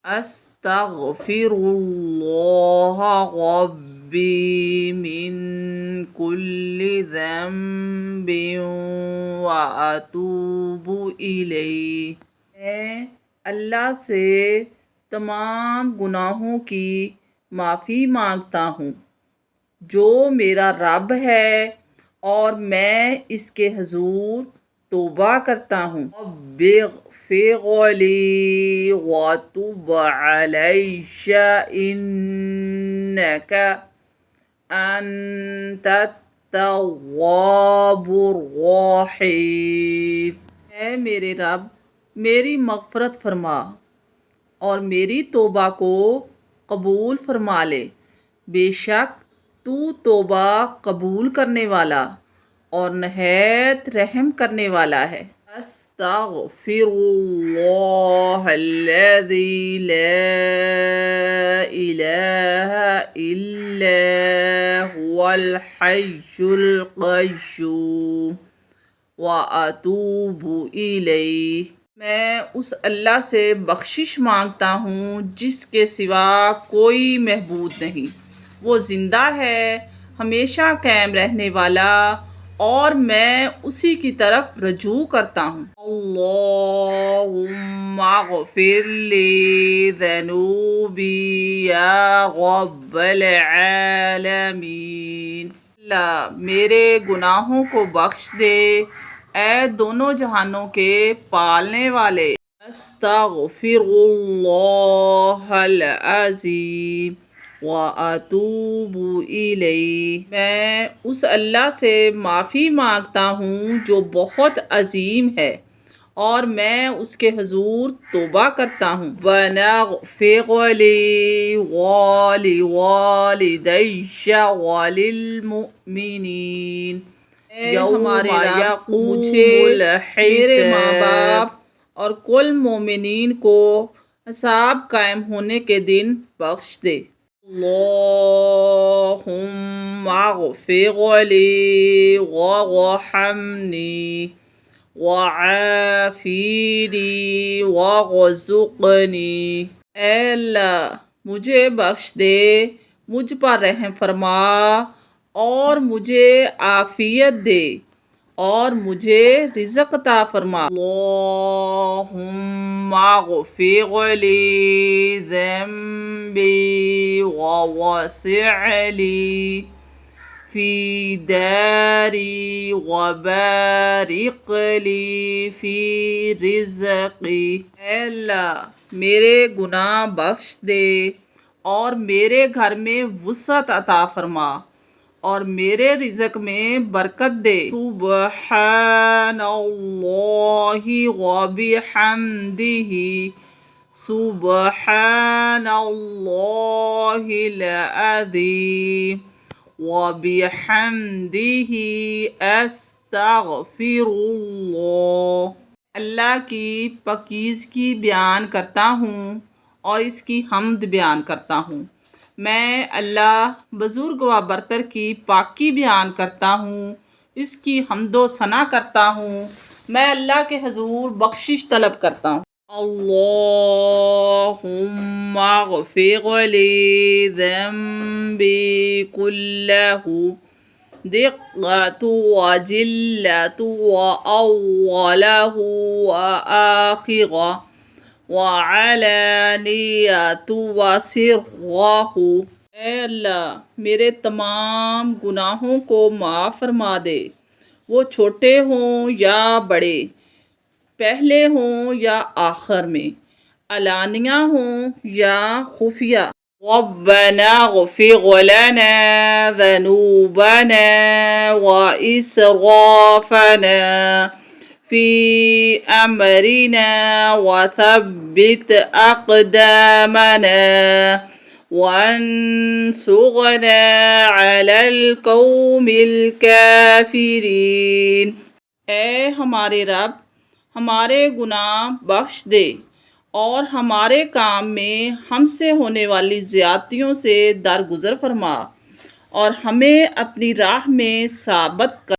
استغفر اللہ ربی من کل ذنب واتوب الیہ۔ میں اللہ سے تمام گناہوں کی معافی مانگتا ہوں جو میرا رب ہے، اور میں اس کے حضور توبہ کرتا ہوں۔ رب اغفر لی وتب علی انک انت التواب الرحیم۔ اے میرے رب، میری مغفرت فرما اور میری توبہ کو قبول فرما لے، بے شک تو توبہ قبول کرنے والا اور نہایت رحم کرنے والا ہے۔ استغفر اللہ الذی لا الہ الا هو الحی القیوم واتوب الیہ۔ میں اس اللہ سے بخشش مانگتا ہوں جس کے سوا کوئی معبود نہیں، وہ زندہ ہے، ہمیشہ قائم رہنے والا، اور میں اسی کی طرف رجوع کرتا ہوں۔ اللہم اغفر لی ذنوبی یا رب العالمین۔ اللہ میرے گناہوں کو بخش دے، اے دونوں جہانوں کے پالنے والے۔ استغفر اللہ العظیم واتوب الیہ۔ میں اس اللہ سے معافی مانگتا ہوں جو بہت عظیم ہے، اور میں اس کے حضور توبہ کرتا ہوں۔ ربنا اغفر لی ولوالدی وللمؤمنین یوم یقوم الحساب۔ میرے ماں باپ اور کل مومنین کو حساب قائم ہونے کے دن بخش دے۔ اللہم اغفر لی وارحمنی وعافینی وارزقنی۔ اے اللہ مجھے بخش دے، مجھ پر رحم فرما، اور مجھے عافیت دے، اور مجھے رزق عطا فرما۔ اللہم اغفر لی ذنبی ووسع لی فی داری وبارک لی فی رزقی۔ اے اللہ میرے گناہ بخش دے، اور میرے گھر میں وسعت عطا فرما، اور میرے رزق میں برکت دے۔ سبحان اللہ وبحمدہ، سبحان اللہ العظیم وبحمدہ، استغفر اللہ۔ اللہ کی پاکیزگی بیان کرتا ہوں اور اس کی حمد بیان کرتا ہوں۔ میں اللہ بزرگ و برتر کی پاکی بیان کرتا ہوں، اس کی حمد و ثنا کرتا ہوں۔ میں اللہ کے حضور بخشش طلب کرتا ہوں۔ اللہم اغفر لی ذنبی کلہ دقۃ وجلۃ وأولہ وآخرہ وعلانیۃ وسرہ۔ اے اللہ میرے تمام گناہوں کو معاف فرما دے، وہ چھوٹے ہوں یا بڑے، پہلے ہوں یا آخر میں، علانیہ ہوں یا خفیہ۔ ربنا اغفر لنا ذنوبنا وإسرافنا في أمرنا وثبت أقدامنا وانصرنا على القوم الكافرين۔ اے ہمارے رب، ہمارے گناہ بخش دے، اور ہمارے کام میں ہم سے ہونے والی زیادتیوں سے درگزر فرما، اور ہمیں اپنی راہ میں ثابت کر۔